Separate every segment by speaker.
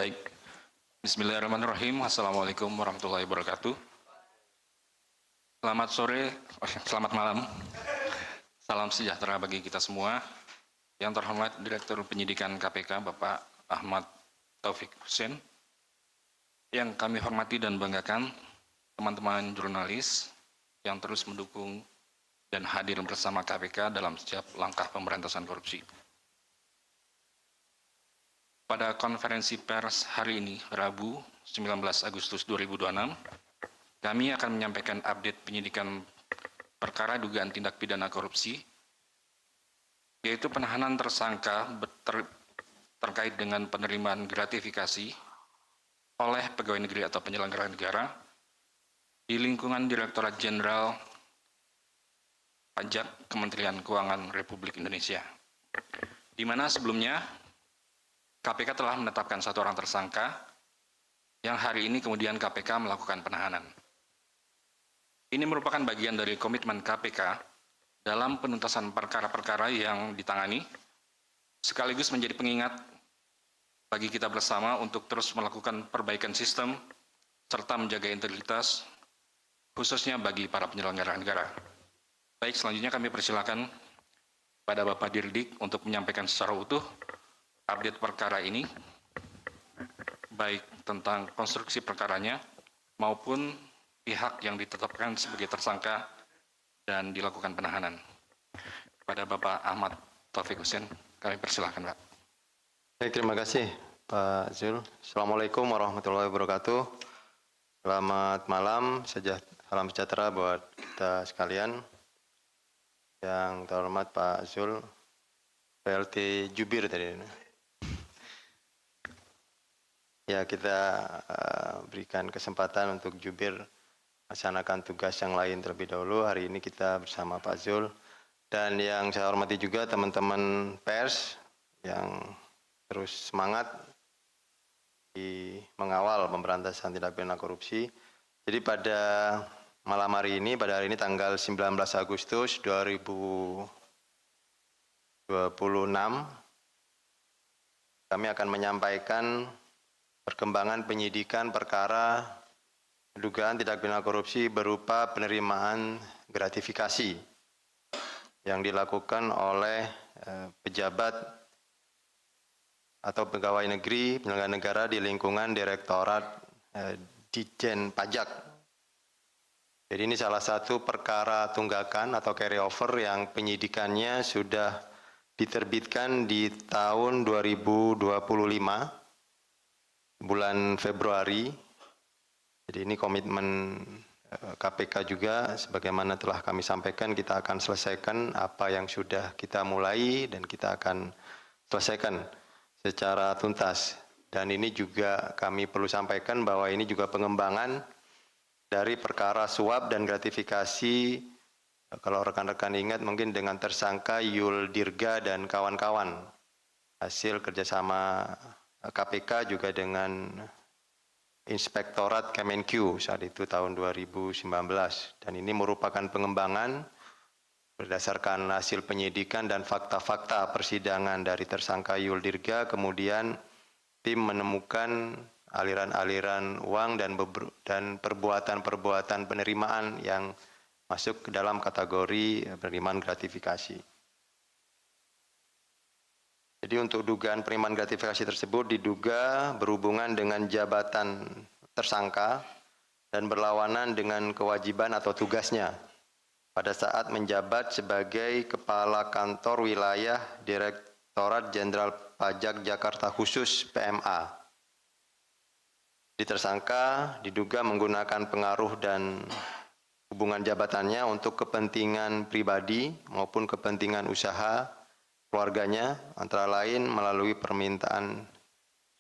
Speaker 1: Baik, Bismillahirrahmanirrahim. Assalamualaikum warahmatullahi wabarakatuh. Selamat malam. Salam sejahtera bagi kita semua. Yang terhormat Direktur Penyidikan KPK, Bapak Ahmad Taufik Hussein. Yang kami hormati dan banggakan, teman-teman jurnalis yang terus mendukung dan hadir bersama KPK dalam setiap langkah pemberantasan korupsi. Pada konferensi pers hari ini, Rabu 19 Agustus 2026, kami akan menyampaikan update penyidikan perkara dugaan tindak pidana korupsi, yaitu penahanan tersangka terkait dengan penerimaan gratifikasi oleh pegawai negeri atau penyelenggara negara di lingkungan Direktorat Jenderal Pajak Kementerian Keuangan Republik Indonesia, di mana sebelumnya KPK telah menetapkan satu orang tersangka yang hari ini kemudian KPK melakukan penahanan. Ini merupakan bagian dari komitmen KPK dalam penuntasan perkara-perkara yang ditangani, sekaligus menjadi pengingat bagi kita bersama untuk terus melakukan perbaikan sistem serta menjaga integritas, khususnya bagi para penyelenggara negara. Baik, selanjutnya kami persilakan pada Bapak Dirdik untuk menyampaikan secara utuh update perkara ini, baik tentang konstruksi perkaranya maupun pihak yang ditetapkan sebagai tersangka dan dilakukan penahanan. Kepada Bapak Ahmad Taufik Hussein, kami persilakan, Pak.
Speaker 2: Baik, terima kasih Pak Zul. Assalamualaikum warahmatullahi wabarakatuh. Selamat malam, salam sejahtera buat kita sekalian. Yang terhormat Pak Zul, PLT Jubir tadi. Ya, kita berikan kesempatan untuk Jubir melaksanakan tugas yang lain terlebih dahulu. Hari ini kita bersama Pak Zul. Dan yang saya hormati juga teman-teman pers yang terus semangat di mengawal pemberantasan tindak pidana korupsi. Jadi pada malam hari ini, pada hari ini tanggal 19 Agustus 2026, kami akan menyampaikan perkembangan penyidikan perkara dugaan tindak pidana korupsi berupa penerimaan gratifikasi yang dilakukan oleh pejabat atau pegawai negeri penyelenggara negara di lingkungan Direktorat Ditjen Pajak. Jadi ini salah satu perkara tunggakan atau carryover yang penyidikannya sudah diterbitkan di tahun 2025. Bulan Februari. Jadi ini komitmen KPK juga, sebagaimana telah kami sampaikan, kita akan selesaikan apa yang sudah kita mulai dan kita akan selesaikan secara tuntas. Dan ini juga kami perlu sampaikan bahwa ini juga pengembangan dari perkara suap dan gratifikasi, kalau rekan-rekan ingat mungkin dengan tersangka Yul Dirga dan kawan-kawan, hasil kerjasama KPK juga dengan Inspektorat Kemenq saat itu tahun 2019, dan ini merupakan pengembangan berdasarkan hasil penyidikan dan fakta-fakta persidangan dari tersangka Yul Dirga. Kemudian tim menemukan aliran-aliran uang dan perbuatan-perbuatan penerimaan yang masuk ke dalam kategori penerimaan gratifikasi. Jadi untuk dugaan penerimaan gratifikasi tersebut diduga berhubungan dengan jabatan tersangka dan berlawanan dengan kewajiban atau tugasnya pada saat menjabat sebagai Kepala Kantor Wilayah Direktorat Jenderal Pajak Jakarta Khusus PMA. Di tersangka diduga menggunakan pengaruh dan hubungan jabatannya untuk kepentingan pribadi maupun kepentingan usaha keluarganya, antara lain melalui permintaan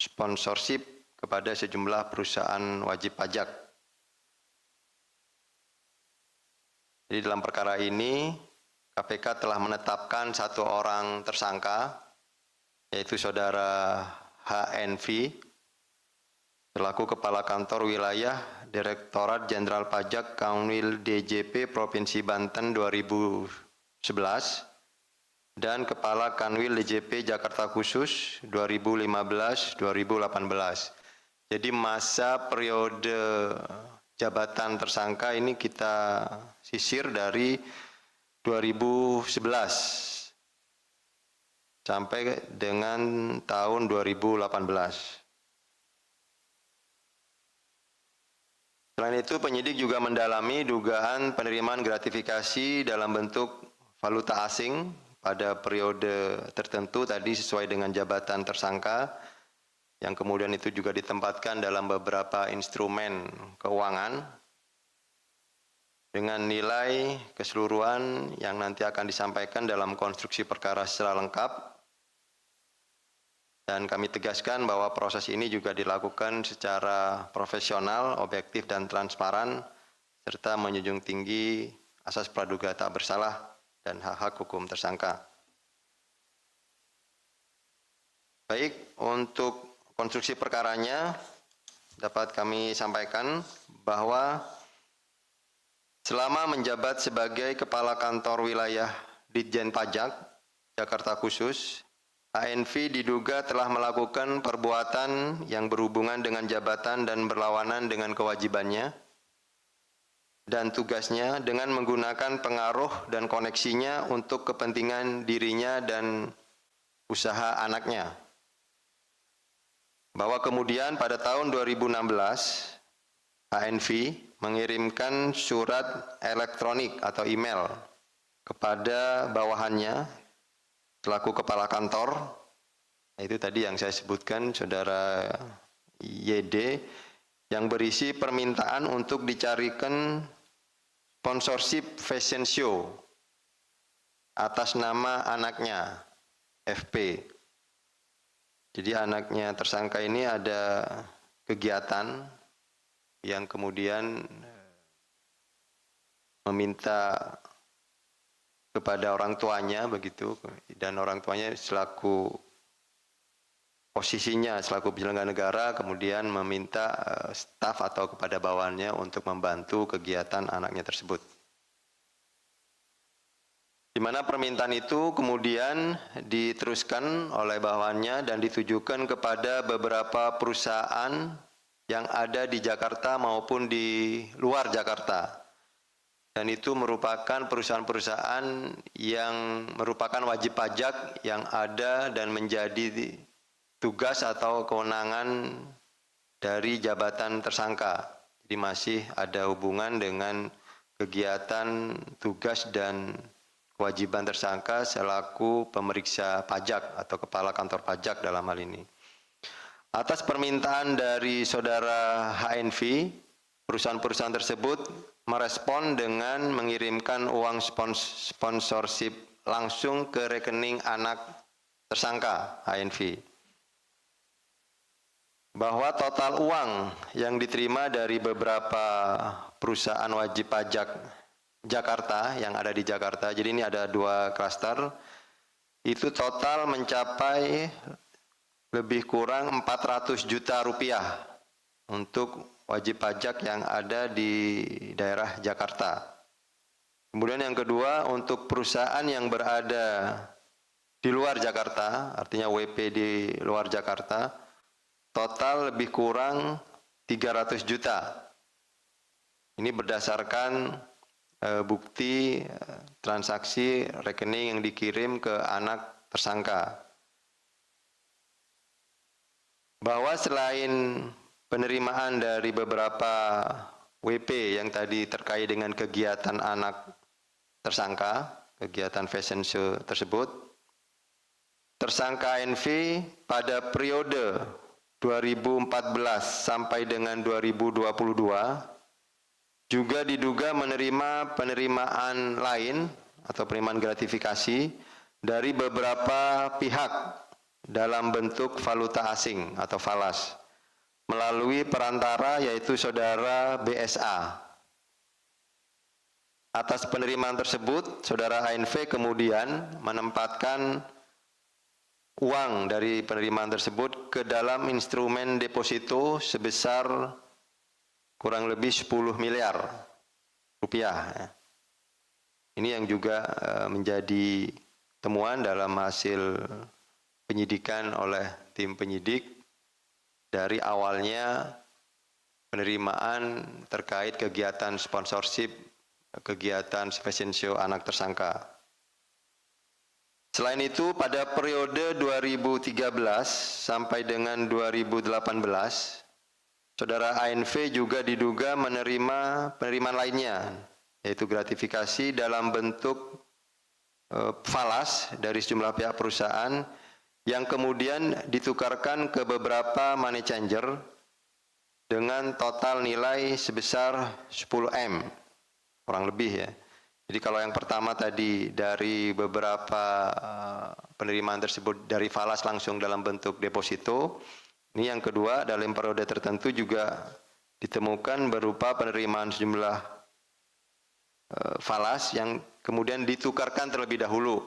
Speaker 2: sponsorship kepada sejumlah perusahaan wajib pajak. Jadi dalam perkara ini, KPK telah menetapkan satu orang tersangka, yaitu Saudara HNV, selaku Kepala Kantor Wilayah Direktorat Jenderal Pajak Kanwil DJP Provinsi Banten 2011, dan Kepala Kanwil DJP Jakarta Khusus 2015-2018. Jadi masa periode jabatan tersangka ini kita sisir dari 2011 sampai dengan tahun 2018. Selain itu, penyidik juga mendalami dugaan penerimaan gratifikasi dalam bentuk valuta asing pada periode tertentu tadi sesuai dengan jabatan tersangka, yang kemudian itu juga ditempatkan dalam beberapa instrumen keuangan dengan nilai keseluruhan yang nanti akan disampaikan dalam konstruksi perkara secara lengkap. Dan kami tegaskan bahwa proses ini juga dilakukan secara profesional, objektif, dan transparan, serta menjunjung tinggi asas praduga tak bersalah dan hak-hak hukum tersangka. Baik, untuk konstruksi perkaranya dapat kami sampaikan bahwa selama menjabat sebagai Kepala Kantor Wilayah Ditjen Pajak Jakarta Khusus, HNV diduga telah melakukan perbuatan yang berhubungan dengan jabatan dan berlawanan dengan kewajibannya dan tugasnya dengan menggunakan pengaruh dan koneksinya untuk kepentingan dirinya dan usaha anaknya. Bahwa kemudian pada tahun 2016, HNV mengirimkan surat elektronik atau email kepada bawahannya selaku kepala kantor, itu tadi yang saya sebutkan, Saudara YD, yang berisi permintaan untuk dicarikan sponsorship fashion show atas nama anaknya, FP. Jadi anaknya tersangka ini ada kegiatan yang kemudian meminta kepada orang tuanya begitu, dan orang tuanya selaku posisinya selaku penyelenggara negara kemudian meminta staf atau kepada bawahannya untuk membantu kegiatan anaknya tersebut. Di mana permintaan itu kemudian diteruskan oleh bawahannya dan ditujukan kepada beberapa perusahaan yang ada di Jakarta maupun di luar Jakarta. Dan itu merupakan perusahaan-perusahaan yang merupakan wajib pajak yang ada dan menjadi tugas atau kewenangan dari jabatan tersangka. Jadi masih ada hubungan dengan kegiatan tugas dan kewajiban tersangka selaku pemeriksa pajak atau kepala kantor pajak dalam hal ini. Atas permintaan dari Saudara HNV, perusahaan-perusahaan tersebut merespon dengan mengirimkan uang sponsorship langsung ke rekening anak tersangka HNV. Bahwa total uang yang diterima dari beberapa perusahaan wajib pajak Jakarta yang ada di Jakarta, jadi ini ada 2 klaster, itu total mencapai lebih kurang 400 juta rupiah untuk wajib pajak yang ada di daerah Jakarta. Kemudian yang kedua, untuk perusahaan yang berada di luar Jakarta, artinya WP di luar Jakarta, total lebih kurang 300 juta. Ini berdasarkan bukti transaksi rekening yang dikirim ke anak tersangka. Bahwa selain penerimaan dari beberapa WP yang tadi terkait dengan kegiatan anak tersangka, kegiatan fashion show tersebut, tersangka NV pada periode 2014 sampai dengan 2022 juga diduga menerima penerimaan lain atau penerimaan gratifikasi dari beberapa pihak dalam bentuk valuta asing atau falas melalui perantara yaitu Saudara BSA. Atas penerimaan tersebut, Saudara HNV kemudian menempatkan uang dari penerimaan tersebut ke dalam instrumen deposito sebesar kurang lebih 10 miliar rupiah. Ini yang juga menjadi temuan dalam hasil penyidikan oleh tim penyidik dari awalnya penerimaan terkait kegiatan sponsorship, kegiatan fashion show anak tersangka. Selain itu, pada periode 2013 sampai dengan 2018, Saudara ANV juga diduga menerima penerimaan lainnya, yaitu gratifikasi dalam bentuk falas dari sejumlah pihak perusahaan yang kemudian ditukarkan ke beberapa money changer dengan total nilai sebesar 10M, kurang lebih ya. Jadi kalau yang pertama tadi dari beberapa penerimaan tersebut dari falas langsung dalam bentuk deposito, ini yang kedua dalam periode tertentu juga ditemukan berupa penerimaan sejumlah falas yang kemudian ditukarkan terlebih dahulu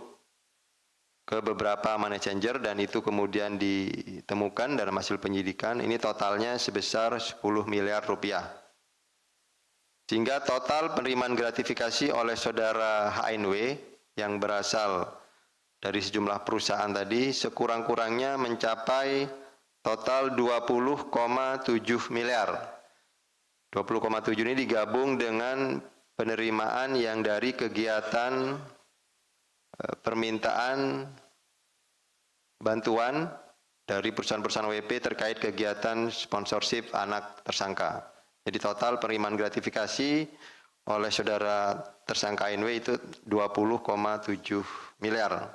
Speaker 2: ke beberapa money changer dan itu kemudian ditemukan dalam hasil penyidikan ini totalnya sebesar 10 miliar rupiah. Sehingga total penerimaan gratifikasi oleh saudara HNW yang berasal dari sejumlah perusahaan tadi sekurang-kurangnya mencapai total 20,7 miliar. 20,7 ini digabung dengan penerimaan yang dari kegiatan permintaan bantuan dari perusahaan-perusahaan WP terkait kegiatan sponsorship anak tersangka. Jadi total penerimaan gratifikasi oleh saudara tersangka NW itu 20,7 miliar.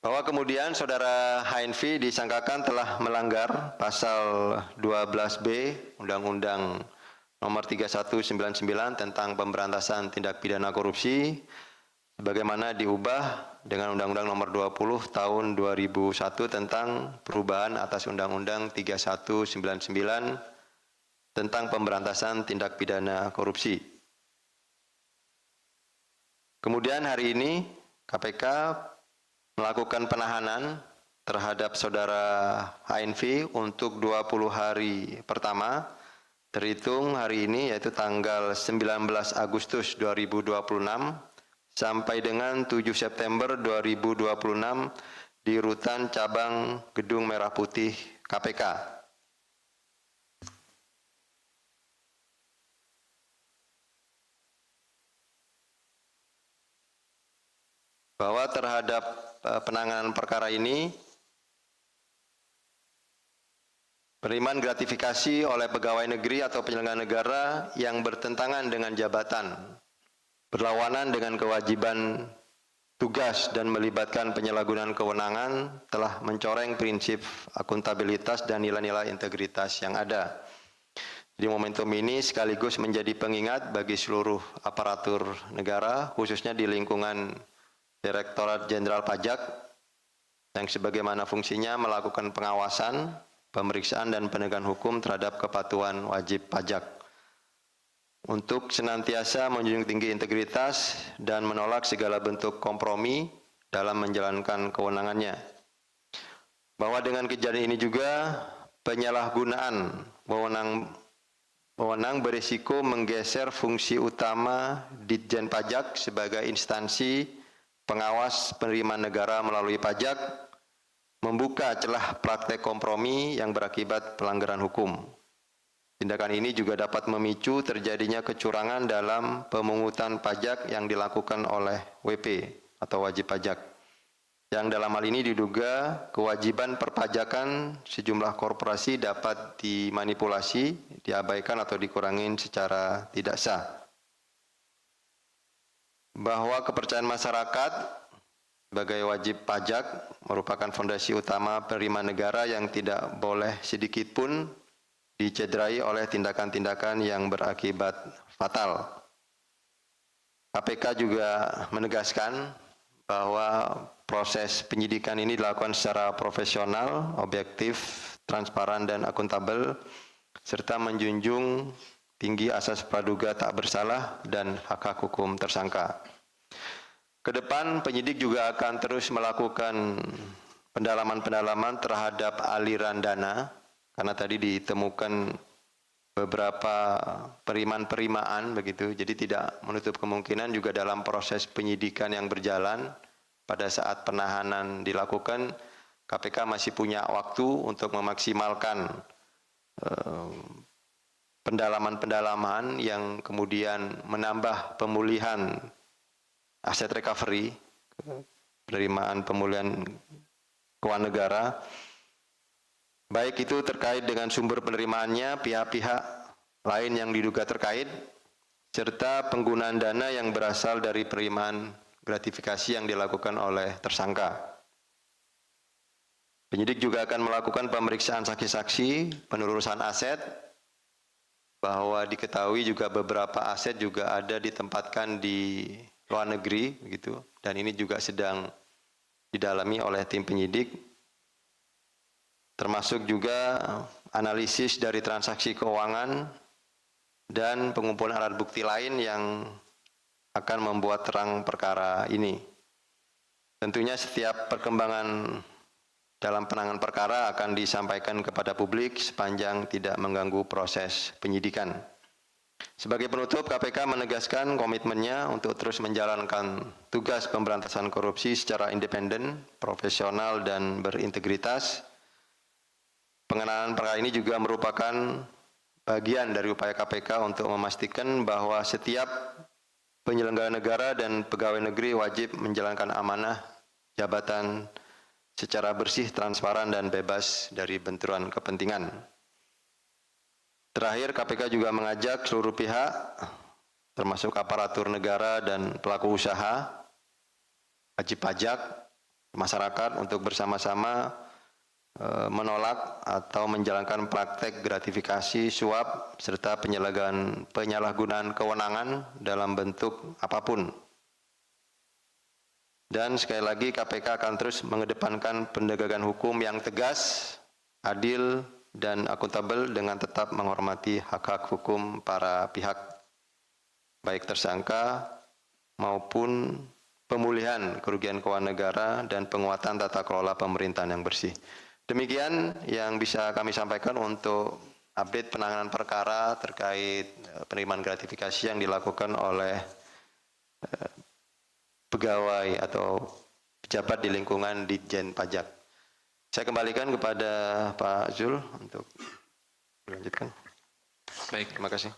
Speaker 2: Bahwa kemudian saudara HNV disangkakan telah melanggar pasal 12B Undang-Undang Nomor 3199 tentang pemberantasan tindak pidana korupsi sebagaimana diubah dengan Undang-Undang Nomor 20 Tahun 2001 tentang perubahan atas Undang-Undang 3199 tentang pemberantasan tindak pidana korupsi. Kemudian hari ini KPK melakukan penahanan terhadap saudara HNV untuk 20 hari pertama terhitung hari ini yaitu tanggal 19 Agustus 2026 sampai dengan 7 September 2026 di Rutan Cabang Gedung Merah Putih KPK. Bahwa terhadap penanganan perkara ini, penerimaan gratifikasi oleh pegawai negeri atau penyelenggara negara yang bertentangan dengan jabatan, berlawanan dengan kewajiban tugas dan melibatkan penyalahgunaan kewenangan telah mencoreng prinsip akuntabilitas dan nilai-nilai integritas yang ada. Jadi momentum ini sekaligus menjadi pengingat bagi seluruh aparatur negara, khususnya di lingkungan Direktorat Jenderal Pajak yang sebagaimana fungsinya melakukan pengawasan, pemeriksaan dan penegakan hukum terhadap kepatuhan wajib pajak untuk senantiasa menjunjung tinggi integritas dan menolak segala bentuk kompromi dalam menjalankan kewenangannya. Bahwa dengan kejadian ini juga penyalahgunaan wewenang berisiko menggeser fungsi utama Ditjen Pajak sebagai instansi pengawas penerimaan negara melalui pajak, membuka celah praktek kompromi yang berakibat pelanggaran hukum. Tindakan ini juga dapat memicu terjadinya kecurangan dalam pemungutan pajak yang dilakukan oleh WP atau wajib pajak. Yang dalam hal ini diduga kewajiban perpajakan sejumlah korporasi dapat dimanipulasi, diabaikan atau dikurangin secara tidak sah. Bahwa kepercayaan masyarakat sebagai wajib pajak merupakan fondasi utama penerimaan negara yang tidak boleh sedikit pun dicederai oleh tindakan-tindakan yang berakibat fatal. KPK juga menegaskan bahwa proses penyidikan ini dilakukan secara profesional, objektif, transparan dan akuntabel, serta menjunjung tinggi asas praduga tak bersalah dan hak-hak hukum tersangka. Kedepan penyidik juga akan terus melakukan pendalaman-pendalaman terhadap aliran dana, karena tadi ditemukan beberapa perimaan begitu. Jadi tidak menutup kemungkinan juga dalam proses penyidikan yang berjalan pada saat penahanan dilakukan, KPK masih punya waktu untuk memaksimalkan pendalaman-pendalaman yang kemudian menambah pemulihan aset recovery, penerimaan pemulihan keuangan negara, baik itu terkait dengan sumber penerimaannya, pihak-pihak lain yang diduga terkait, serta penggunaan dana yang berasal dari penerimaan gratifikasi yang dilakukan oleh tersangka. Penyidik juga akan melakukan pemeriksaan saksi-saksi, penelurusan aset, bahwa diketahui juga beberapa aset juga ada ditempatkan di luar negeri, begitu, dan ini juga sedang didalami oleh tim penyidik, termasuk juga analisis dari transaksi keuangan dan pengumpulan alat bukti lain yang akan membuat terang perkara ini. Tentunya setiap perkembangan dalam penanganan perkara akan disampaikan kepada publik sepanjang tidak mengganggu proses penyidikan. Sebagai penutup, KPK menegaskan komitmennya untuk terus menjalankan tugas pemberantasan korupsi secara independen, profesional, dan berintegritas. Pengenalan perkara ini juga merupakan bagian dari upaya KPK untuk memastikan bahwa setiap penyelenggara negara dan pegawai negeri wajib menjalankan amanah jabatan secara bersih, transparan, dan bebas dari benturan kepentingan. Terakhir, KPK juga mengajak seluruh pihak, termasuk aparatur negara dan pelaku usaha, wajib pajak, masyarakat untuk bersama-sama menolak atau menjalankan praktek gratifikasi, suap, serta penyalahgunaan kewenangan dalam bentuk apapun. Dan sekali lagi KPK akan terus mengedepankan penegakan hukum yang tegas, adil, dan akuntabel dengan tetap menghormati hak-hak hukum para pihak, baik tersangka maupun pemulihan kerugian keuangan negara dan penguatan tata kelola pemerintahan yang bersih. Demikian yang bisa kami sampaikan untuk update penanganan perkara terkait penerimaan gratifikasi yang dilakukan oleh pegawai atau pejabat di lingkungan Ditjen Pajak. Saya kembalikan kepada Pak Zul untuk melanjutkan.
Speaker 1: Baik,
Speaker 2: Terima kasih.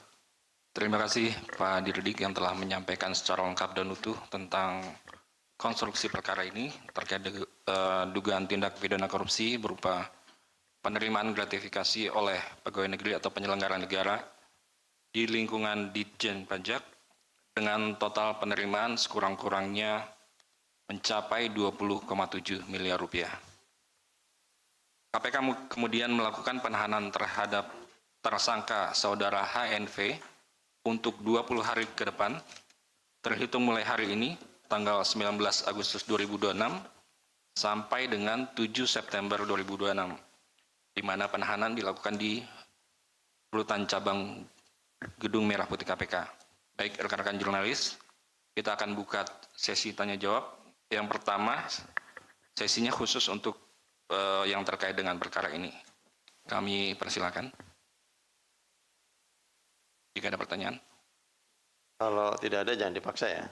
Speaker 1: terima kasih Pak Dirdik yang telah menyampaikan secara lengkap dan utuh tentang konstruksi perkara ini terkait dugaan tindak pidana korupsi berupa penerimaan gratifikasi oleh pegawai negeri atau penyelenggara negara di lingkungan Ditjen Pajak dengan total penerimaan sekurang-kurangnya mencapai 20,7 miliar rupiah. KPK kemudian melakukan penahanan terhadap tersangka saudara HNV untuk 20 hari ke depan, terhitung mulai hari ini, tanggal 19 Agustus 2026, sampai dengan 7 September 2026, di mana penahanan dilakukan di Rutan Cabang Gedung Merah Putih KPK. Baik, rekan-rekan jurnalis, kita akan buka sesi tanya-jawab. Yang pertama, sesinya khusus untuk yang terkait dengan perkara ini. Kami persilakan. Jika ada pertanyaan.
Speaker 2: Kalau tidak ada jangan dipaksa ya.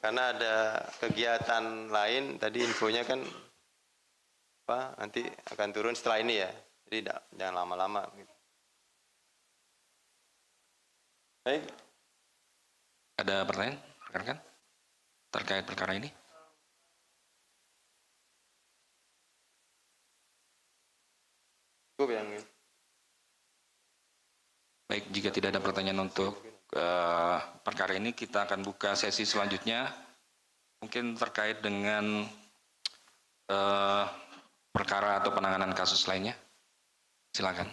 Speaker 2: Karena ada kegiatan lain, tadi infonya kan nanti akan turun setelah ini ya. Jadi jangan lama-lama. Baik.
Speaker 1: Ada pertanyaan, rekan-rekan, terkait perkara ini?
Speaker 2: Cukup yang ini.
Speaker 1: Baik, jika tidak ada pertanyaan untuk perkara ini, kita akan buka sesi selanjutnya, mungkin terkait dengan perkara atau penanganan kasus lainnya. Silakan.